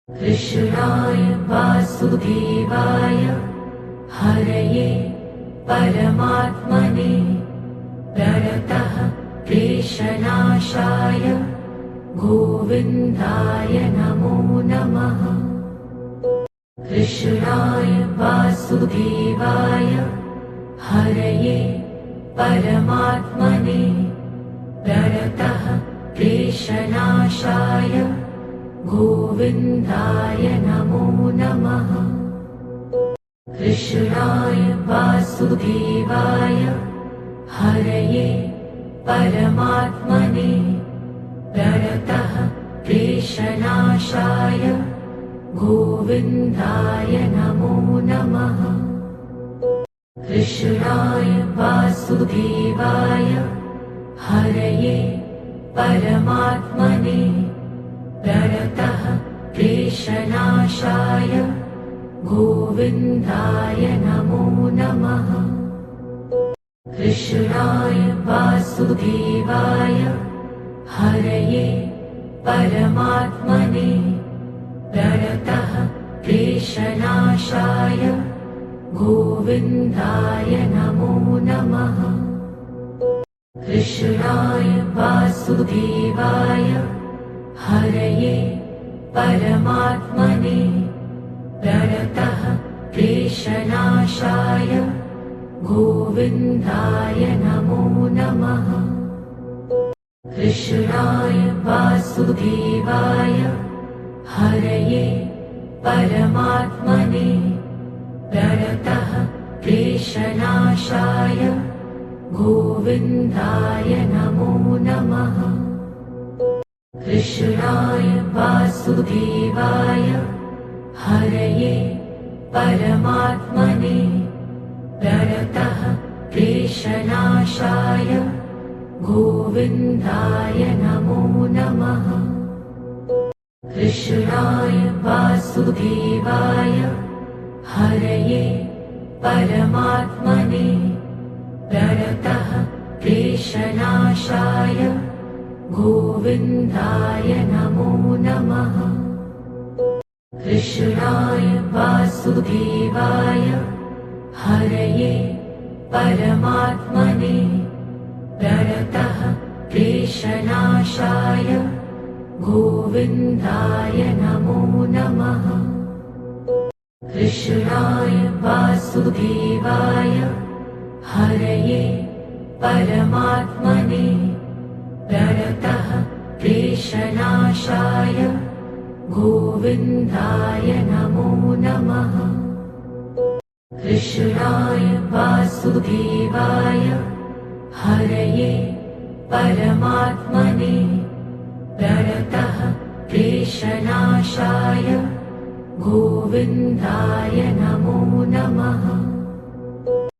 कृष्णाय वासुदेवाय हरये परमात्मने प्रणतः क्लेशनाशाय गोविन्दाय नमो नमः। कृष्णाय वासुदेवाय हरये परमात्मने प्रणतः क्लेशनाशाय गोविन्दाय नमो नमः। कृष्णाय वासुदेवाय हरये परमात्मने प्रणतः क्लेशनाशाय गोविन्दाय नमो नमः। कृष्णाय वासुदेवाय हरये परमात्मने प्रणतः क्लेशनाशाय गोविन्दाय नमो नमः। कृष्णाय वासुदेवाय हरये परमात्मने प्रणतः क्लेशनाशाय गोविन्दाय नमो नमः। कृष्णाय वासुदेवाय हरये परमात्मने प्रणतः क्लेशनाशाय गोविन्दाय नमो नमः। कृष्णाय वासुदेवाय हरये परमात्मने प्रणतः क्लेशनाशाय गोविन्दाय नमो नमः। कृष्णाय वासुदेवाय हरये परमात्मने प्रणतः क्लेशनाशाय गोविन्दाय नमो नमः। कृष्णाय वासुदेवाय हरये परमात्मने प्रणतः क्लेशनाशाय गोविन्दाय नमो नमः। कृष्णाय वासुदेवाय हरये परमात्मने प्रणतः क्लेशनाशाय गोविन्दाय नमो नमः। कृष्णाय वासुदेवाय हरये परमात्मने प्रणतः क्लेशनाशाय गोविन्दाय नमो नमः। कृष्णाय वासुदेवाय हरये परमात्मने प्रणतः क्लेशनाशाय गोविन्दाय नमो नमः।